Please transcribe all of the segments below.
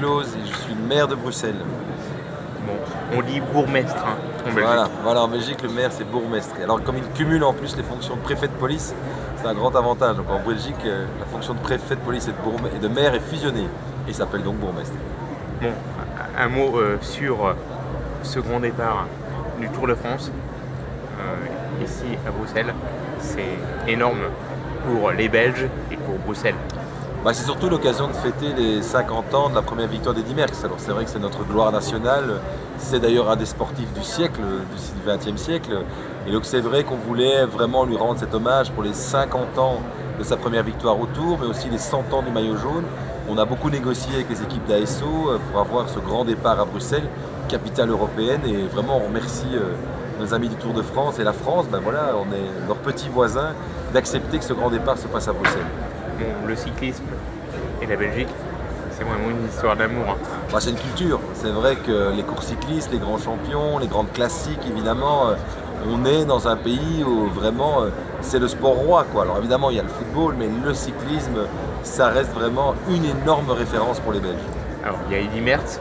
Close et je suis le maire de Bruxelles. Bon, on dit bourgmestre en Belgique. Voilà, en Belgique, le maire, c'est bourgmestre. Alors, comme il cumule en plus les fonctions de préfet de police, c'est un grand avantage. Donc, en Belgique, la fonction de préfet de police et de maire est fusionnée. Et il s'appelle donc bourgmestre. Bon, un mot sur ce grand départ du Tour de France. Ici à Bruxelles, c'est énorme pour les Belges et pour Bruxelles. C'est surtout l'occasion de fêter les 50 ans de la première victoire d'Eddy Merckx. Alors c'est vrai que c'est notre gloire nationale, c'est d'ailleurs un des sportifs du siècle, du XXe siècle. Et donc c'est vrai qu'on voulait vraiment lui rendre cet hommage pour les 50 ans de sa première victoire au Tour, mais aussi les 100 ans du maillot jaune. On a beaucoup négocié avec les équipes d'ASO pour avoir ce grand départ à Bruxelles, capitale européenne, et vraiment on remercie nos amis du Tour de France et la France, on est leurs petits voisins, d'accepter que ce grand départ se passe à Bruxelles. Bon, le cyclisme et la Belgique, c'est vraiment une histoire d'amour. C'est une culture. C'est vrai que les courses cyclistes, les grands champions, les grandes classiques, évidemment, on est dans un pays où vraiment c'est le sport roi, quoi. Alors évidemment, il y a le football, mais le cyclisme, ça reste vraiment une énorme référence pour les Belges. Alors, il y a Eddy Merckx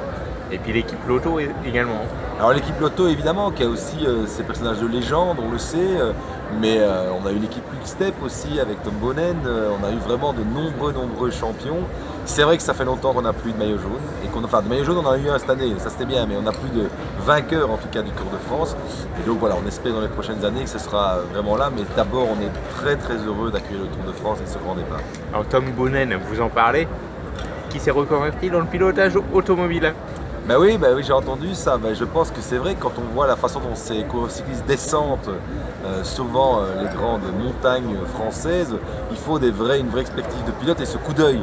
et puis l'équipe Lotto également. Alors l'équipe Lotto, évidemment, qui a aussi ses personnages de légende, on le sait, mais on a eu l'équipe Quick-Step aussi avec Tom Bonnen, on a eu vraiment de nombreux champions. C'est vrai que ça fait longtemps qu'on n'a plus de maillot jaune, de maillot jaune on en a eu un cette année, ça c'était bien, mais on n'a plus de vainqueurs en tout cas du Tour de France. Et donc voilà, on espère dans les prochaines années que ce sera vraiment là, mais d'abord on est très heureux d'accueillir le Tour de France et ce grand départ. Alors Tom Bonnen, vous en parlez, qui s'est reconverti dans le pilotage automobile. Oui, j'ai entendu ça. Je pense que c'est vrai que quand on voit la façon dont ces coureurs cyclistes descendent souvent les grandes montagnes françaises, il faut une vraie expertise de pilote et ce coup d'œil.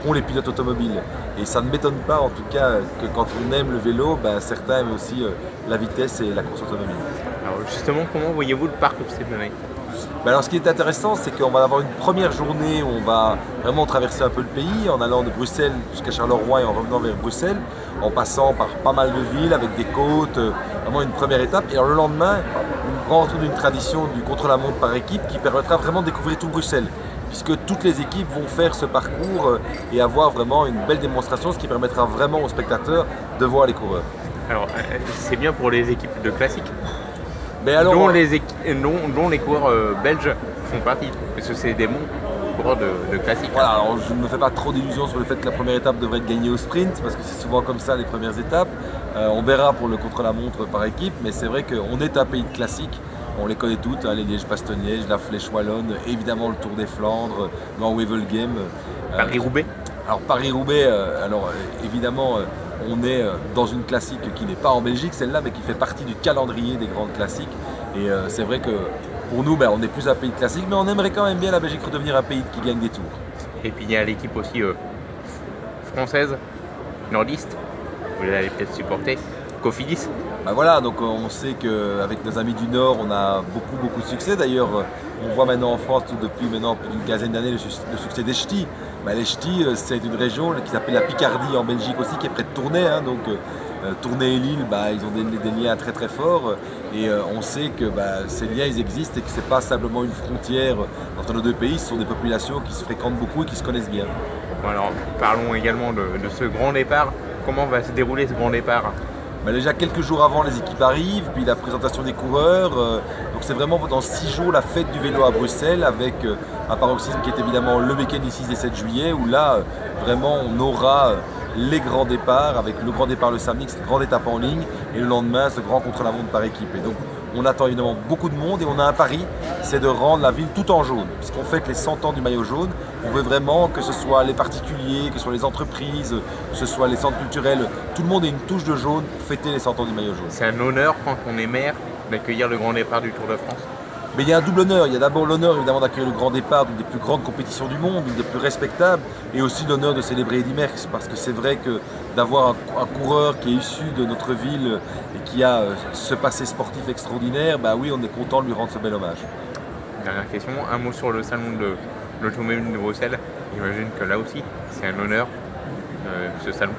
Ont les pilotes automobiles. Et ça ne m'étonne pas en tout cas que quand on aime le vélo, certains aiment aussi la vitesse et la course automobile. Alors justement, comment voyez-vous le parcours cette année ? Alors ce qui est intéressant, c'est qu'on va avoir une première journée où on va vraiment traverser un peu le pays en allant de Bruxelles jusqu'à Charleroi et en revenant vers Bruxelles, en passant par pas mal de villes avec des côtes, vraiment une première étape. Et alors, le lendemain, on prend retour d'une tradition du contre-la-montre par équipe qui permettra vraiment de découvrir tout Bruxelles, puisque toutes les équipes vont faire ce parcours et avoir vraiment une belle démonstration, ce qui permettra vraiment aux spectateurs de voir les coureurs. Alors c'est bien pour les équipes de classique. Dont les coureurs belges font partie, parce que c'est des bons coureurs de classique. Voilà, alors je ne me fais pas trop d'illusions sur le fait que la première étape devrait être gagnée au sprint, parce que c'est souvent comme ça les premières étapes. On verra pour le contre-la-montre par équipe, mais c'est vrai qu'on est un pays de classiques. On les connaît toutes, les Liège-Bastogne-Liège, la Flèche Wallonne, évidemment le Tour des Flandres, Grand Wevelgem. Paris-Roubaix. Alors Paris-Roubaix, évidemment, on est dans une classique qui n'est pas en Belgique, celle-là, mais qui fait partie du calendrier des grandes classiques. Et c'est vrai que pour nous, on est plus un pays de classique, mais on aimerait quand même bien la Belgique redevenir un pays qui gagne des tours. Et puis il y a l'équipe aussi française, nordiste, vous allez peut-être supporter, Cofidis. Donc on sait qu'avec nos amis du Nord, on a beaucoup de succès. D'ailleurs, on voit maintenant en France, depuis maintenant plus d'une quinzaine d'années, le succès des Ch'tis. Les Ch'tis, c'est une région qui s'appelle la Picardie en Belgique aussi, qui est près de Tournai. Tournai et Lille, ils ont des liens très forts. Et on sait que ces liens, ils existent et que ce n'est pas simplement une frontière entre nos deux pays, ce sont des populations qui se fréquentent beaucoup et qui se connaissent bien. Alors, parlons également de ce grand départ. Comment va se dérouler ce grand départ ? Déjà quelques jours avant, les équipes arrivent, puis la présentation des coureurs. Donc c'est vraiment dans 6 jours la fête du vélo à Bruxelles avec un paroxysme qui est évidemment le week-end du 6 et 7 juillet où là vraiment on aura les grands départs avec le grand départ le samedi, cette grande étape en ligne et le lendemain ce grand contre-la-montre par équipe. Et donc on attend évidemment beaucoup de monde et on a un pari, c'est de rendre la ville tout en jaune. Puisqu'on fête les 100 ans du maillot jaune, on veut vraiment que ce soit les particuliers, que ce soit les entreprises, que ce soit les centres culturels, tout le monde ait une touche de jaune pour fêter les 100 ans du maillot jaune. C'est un honneur quand on est maire d'accueillir le grand départ du Tour de France. Mais il y a un double honneur. Il y a d'abord l'honneur évidemment d'accueillir le grand départ d'une des plus grandes compétitions du monde, d'une des plus respectables, et aussi l'honneur de célébrer Eddy Merckx, parce que c'est vrai que d'avoir un coureur qui est issu de notre ville et qui a ce passé sportif extraordinaire, oui, on est content de lui rendre ce bel hommage. Dernière question, un mot sur le salon de l'automobile de Bruxelles. J'imagine que là aussi, c'est un honneur, ce salon.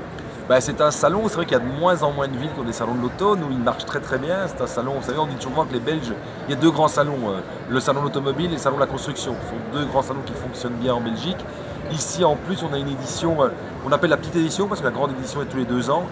C'est un salon, c'est vrai qu'il y a de moins en moins de villes qui ont des salons de l'auto. Nous, il marche très bien. C'est un salon, vous savez, on dit souvent que les Belges, il y a 2 grands salons, le salon de l'automobile et le salon de la construction. Ce sont 2 grands salons qui fonctionnent bien en Belgique. Ici en plus on a une édition, on appelle la petite édition parce que la grande édition est tous les 2 ans,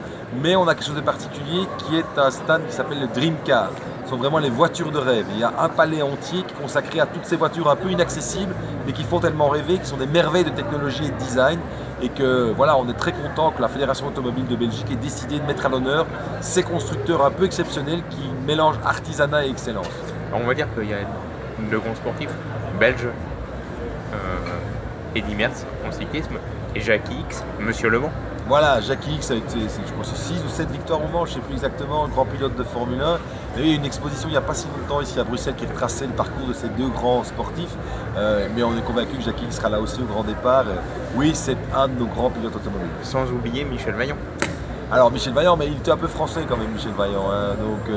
mais on a quelque chose de particulier qui est un stand qui s'appelle le Dream Car. Ce sont vraiment les voitures de rêve. Il y a un palais entier qui est consacré à toutes ces voitures un peu inaccessibles mais qui font tellement rêver, qui sont des merveilles de technologie et de design. Et que voilà, on est très content que la Fédération automobile de Belgique ait décidé de mettre à l'honneur ces constructeurs un peu exceptionnels qui mélangent artisanat et excellence. Alors, on va dire qu'il y a de grands sportifs belges, Eddy Merckx en cyclisme et Jackie X, Monsieur Le Mans. Voilà, Jackie X avec je crois 6 ou 7 victoires au Mans, je ne sais plus exactement, grand pilote de Formule 1. Il y a eu une exposition il n'y a pas si longtemps ici à Bruxelles qui retraçait le parcours de ces 2 grands sportifs. Mais on est convaincu que Jackie X sera là aussi au grand départ. Oui, c'est un de nos grands pilotes automobiles. Sans oublier Michel Vaillant. Alors Michel Vaillant, mais il était un peu français quand même, Michel Vaillant. Hein, donc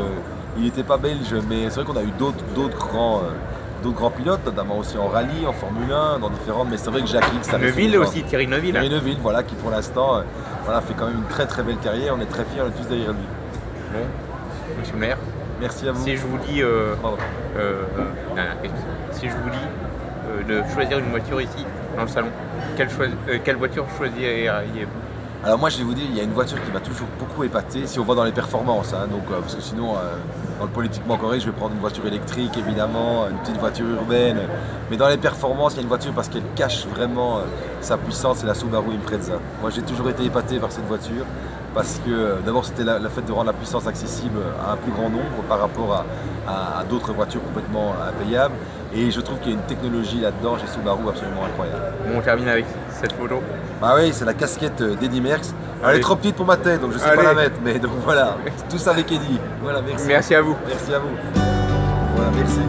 il n'était pas belge, mais c'est vrai qu'on a eu d'autres grands pilotes, notamment aussi en rallye, en Formule 1, dans différentes. Mais c'est vrai que Jackie X, Neuville aussi, Thierry Neuville. Thierry Neuville, voilà, qui pour l'instant fait quand même une très très belle carrière. On est très fiers, on est tous derrière lui. Bon, monsieur le maire. Merci à vous. Si je vous dis, si je vous dis de choisir une voiture ici, dans le salon, quelle voiture choisiriez-vous? Alors moi je vais vous dire, il y a une voiture qui m'a toujours beaucoup épaté, si on va dans les performances, hein, donc, parce que sinon dans le politiquement correct je vais prendre une voiture électrique évidemment, une petite voiture urbaine, mais dans les performances il y a une voiture parce qu'elle cache vraiment sa puissance, c'est la Subaru Impreza. Moi j'ai toujours été épaté par cette voiture parce que d'abord c'était le fait de rendre la puissance accessible à un plus grand nombre par rapport à d'autres voitures complètement impayables. Et je trouve qu'il y a une technologie là-dedans chez Subaru absolument incroyable. Bon, on termine avec cette photo. Bah oui, c'est la casquette d'Eddy Merckx. Elle est trop petite pour ma tête, donc je ne sais pas la mettre. Mais donc voilà, tout ça avec Eddy. Voilà, merci. Merci à vous. Merci à vous. Voilà, merci.